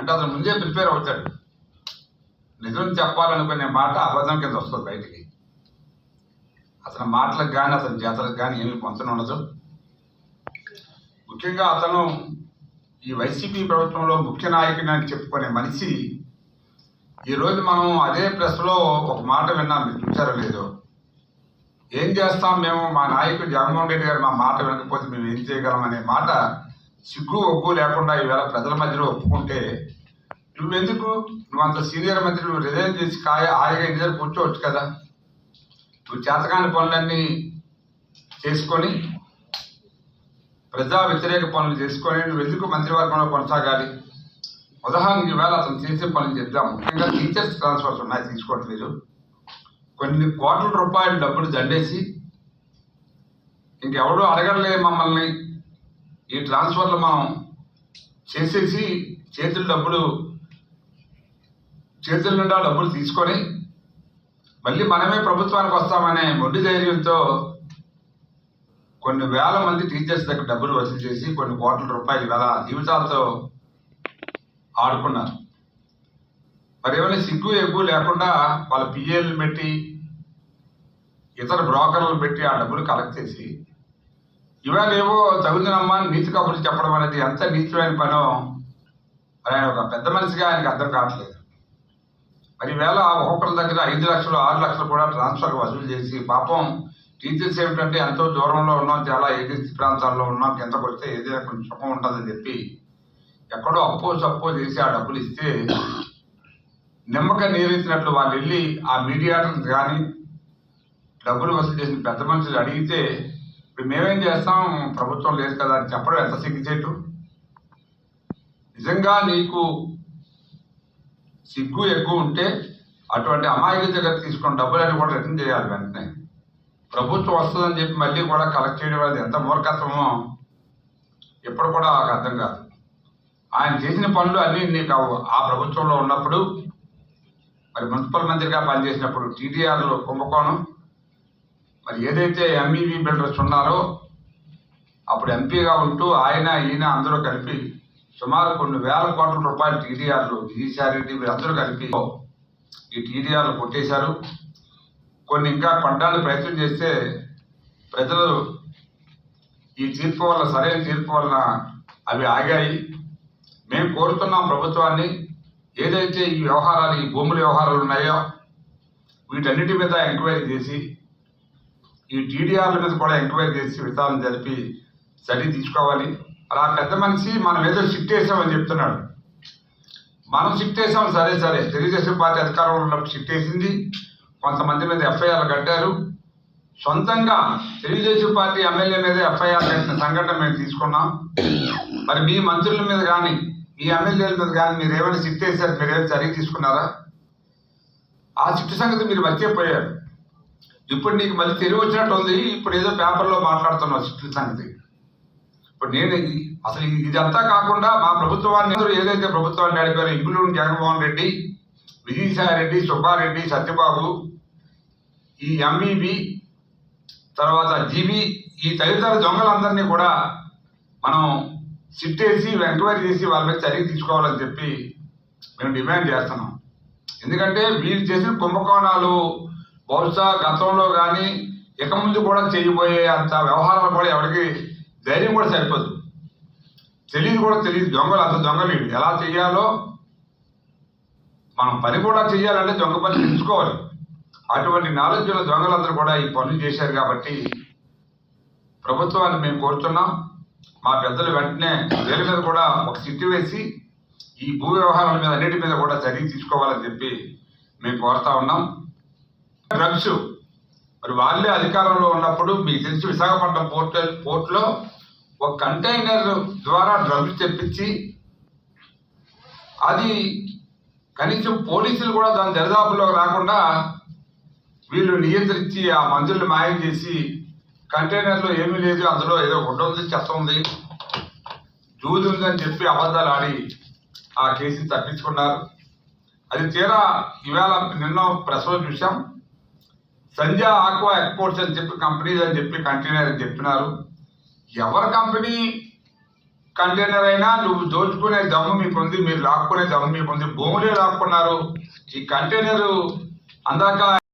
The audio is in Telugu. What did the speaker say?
అంటే అతను ముందే ప్రిపేర్ అవుతాడు. నిజం చెప్పాలనుకునే మాట అబద్ధం కింద వస్తుంది బయటికి. అతని మాటలకు కానీ అతని చేతలకు కానీ ఏమి పొంతన ఉండదు. ముఖ్యంగా అతను ఈ వైసీపీ ప్రభుత్వంలో ముఖ్య నాయకుని అని చెప్పుకునే మనిషి ఈరోజు మనం అదే ప్రెస్లో ఒక మాట విన్నాం, మీరు చూసారో లేదో. ఏం చేస్తాం మేము, మా నాయకుడు జగన్మోహన్ రెడ్డి గారు మా మాట వినకపోతే మేము ఏం చేయగలం అనే మాట సిగ్గు ఒగ్గు లేకుండా ఈవేళ ప్రజల మధ్యలో ఒప్పుకుంటే, నువ్వెందుకు, నువ్వు అంత సీనియర్ మంత్రి, నువ్వు రిజైన్ చేసి హాయిగా ఇంటి దగ్గర కూర్చోవచ్చు కదా. నువ్వు చేతకాని పనులన్నీ చేసుకొని, ప్రజా వ్యతిరేక పనులు చేసుకొని నువ్వు ఎందుకు మంత్రివర్గంలో కొనసాగాలి? ఉదాహరణకి ఈవేళ అతను చేసే పనులు చెప్దాం. ముఖ్యంగా టీచర్స్ ట్రాన్స్ఫర్స్ ఉన్నాయి, తీసుకోండి మీరు. కొన్ని కోట్ల రూపాయల డబ్బులు దండేసి ఇంకెవడూ అడగలే మమ్మల్ని, ఈ ట్రాన్స్ఫర్లు మనం చేసేసి చేతుల నిండా డబ్బులు తీసుకొని మళ్ళీ మనమే ప్రభుత్వానికి వస్తామనే మొండి ధైర్యంతో కొన్ని వేల మంది టీచర్స్ దగ్గర డబ్బులు వసూలు చేసి కొన్ని కోట్ల రూపాయలు వేల జీవితాలతో ఆడుకున్నారు. మరి ఏమైనా సిగ్గు ఎగ్గు లేకుండా వాళ్ళ పిఏలను పెట్టి ఇతర బ్రోకర్లను పెట్టి ఆ డబ్బులు కలెక్ట్ చేసి ఇవాళ ఏవో తగుదనమ్మా నీతి కబుర్లు చెప్పడం అనేది ఎంత నీచమైన పనో ఆయన ఒక పెద్ద మనిషిగా ఆయనకు అర్థం కావట్లేదు. మరి వేళ ఒక్కొక్కరి దగ్గర 5 లక్షలు 6 లక్షలు కూడా ట్రాన్స్ఫర్ వసూలు చేసి, పాపం టీచర్స్ ఏమిటంటే ఎంతో దూరంలో ఉన్నాం, చాలా ఏజెన్సీ ప్రాంతాల్లో ఉన్నాం, కిందకు వస్తే ఏదైనా కొంచెం సుఖం ఉంటుందని చెప్పి ఎక్కడో అప్పో చేసి ఆ డబ్బులు ఇస్తే నిమ్మక నీరెత్తినట్లు వాళ్ళు వెళ్ళి ఆ మీడియాటర్స్ కానీ డబ్బులు వసూలు చేసిన పెద్ద మనుషులు అడిగితే ఇప్పుడు మేమేం చేస్తాం, ప్రభుత్వం లేదు కదా అని చెప్పడం ఎంత సిగ్గుచేటు. నిజంగా నీకు సిగ్గు ఎక్కువ ఉంటే అటువంటి అమాయకుల దగ్గర తీసుకున్న డబ్బులని కూడా రిటర్న్ చేయాలి వెంటనే. ప్రభుత్వం వస్తుందని చెప్పి మళ్ళీ కూడా కలెక్ట్ చేయడం అనేది ఎంత మూర్ఖత్వమో ఎప్పుడు కూడా నాకు అర్థం కాదు. ఆయన చేసిన పనులు అన్నీ నీకు ఆ ప్రభుత్వంలో ఉన్నప్పుడు, మరి మున్సిపల్ మంత్రిగా పనిచేసినప్పుడు టీడీఆర్లో కుంభకోణం, మరి ఏదైతే ఎంఈవి బిల్డర్స్ ఉన్నారో అప్పుడు ఎంపీగా ఉంటూ ఈయన అందరూ కలిపి సుమారు కొన్ని వేల కోట్ల రూపాయలు టీడీఆర్లు, విజయసాయిరెడ్డి వీరందరూ కలిపి ఈ టీడీఆర్లు కొట్టేశారు. కొన్ని ఇంకా కొనడానికి ప్రయత్నం చేస్తే ప్రజలు ఈ తీర్పు వల్ల, సరైన తీర్పు వలన అవి ఆగాయి. మేము కోరుతున్నాం ప్రభుత్వాన్ని, ఏదైతే ఈ వ్యవహారాలు, ఈ భూముల వ్యవహారాలు ఉన్నాయో వీటన్నిటి మీద ఎంక్వైరీ చేసి, ఈ టీడీఆర్ల మీద కూడా ఎంక్వైరీ చేసి విచారణ జరిపి చర్య తీసుకోవాలి. అలా పెద్ద మనిషి మనం ఏదో షిఫ్ట్ వేసామని చెప్తున్నాడు. మనం షిఫ్ట్ వేసాం, సరే తెలుగుదేశం పార్టీ అధికారంలో ఉన్నప్పుడు షిఫ్ట్ వేసింది, కొంతమంది మీద ఎఫ్ఐఆర్లు కట్టారు. సొంతంగా తెలుగుదేశం పార్టీ ఎమ్మెల్యే మీద ఎఫ్ఐఆర్ కట్టిన సంఘటన మేము తీసుకున్నాం. మరి మీ మంత్రుల మీద కానీ మీ ఎమ్మెల్యేల మీద కానీ మీరు ఏమైనా షిఫ్ట్ వేశారు, మీరు ఏమైనా చర్య తీసుకున్నారా? ఆ షిఫ్ట్ సంగతి మీరు మర్చిపోయారు. ఇప్పుడు నీకు మళ్ళీ తెలివి వచ్చినట్టు ఉంది. ఇప్పుడు ఏదో పేపర్లో మాట్లాడుతున్నావు షిఫ్ట్ సంగతి. ఇప్పుడు నేను అసలు ఇదంతా కాకుండా మా ప్రభుత్వాన్ని ఏదైతే ప్రభుత్వాన్ని నడిపారో, ఇంక్లూడింగ్ జగన్మోహన్ రెడ్డి, విజయసాయిరెడ్డి, సుబ్బారెడ్డి, సత్యబాబు, ఈ ఎంఈబి, తర్వాత జీబీ, ఈ తదితర దొంగలందరినీ కూడా మనం షిఫ్ట్ వేసి ఎంక్వైరీ చేసి వాళ్ళ మీద చర్య తీసుకోవాలని చెప్పి మేము డిమాండ్ చేస్తున్నాం. ఎందుకంటే వీళ్ళు చేసిన కుంభకోణాలు బహుశా గతంలో కానీ ఇక ముందు కూడా చేయబోయే అంత వ్యవహారాలు కూడా ఎవరికి ధైర్యం కూడా సరిపోదు, తెలియదు. దొంగలు అంత దొంగలు ఎలా చెయ్యాలో మనం పని కూడా చెయ్యాలంటే దొంగ పని తెలుసుకోవాలి. అటువంటి నాలెడ్జ్ ఉన్న దొంగలందరూ కూడా ఈ పనులు చేశారు. కాబట్టి ప్రభుత్వాన్ని మేము కోరుతున్నాం, మా పెద్దలు వెంటనే వీళ్ళ మీద కూడా ఒక సిట్టు వేసి ఈ భూ వ్యవహారాల మీద అన్నిటి మీద కూడా చర్య తీసుకోవాలని చెప్పి మేము కోరుతా ఉన్నాం. డ్రగ్స్, మరి వాళ్ళే అధికారంలో ఉన్నప్పుడు మీకు తెలిసి విశాఖపట్నం పోర్టులో ఒక కంటైనర్ ద్వారా డ్రగ్స్ తెప్పించి, అది కనీసం పోలీసులు కూడా దాని దరిదాపుల్లో రాకుండా వీళ్ళు నియంత్రించి ఆ మందులను మాయం చేసి, కంటైనర్లో ఏమీ లేదు, అందులో ఏదో గుడ్డ ఉంది, చెత్త ఉంది, దూది ఉందని చెప్పి అబద్ధాలు ఆడి ఆ కేసుని తప్పించుకున్నారు. అది తీరా ఇవాళ నిన్న ప్రెస్లో చూసాం, సంజయ్ ఆక్వా ఎక్స్పోర్ట్స్ అని చెప్పి కంపెనీస్ అని చెప్పి కంటైనర్ అని చెప్పినారు. ఎవరి కంపెనీ కంటైనర్ అయినా నువ్వు దోచుకునే దమ్ము మీకుంది, మీరు లాక్కునే దమ్ము మీకుంది. భూములే లాక్కున్నారు. ఈ కంటైనర్ అందాక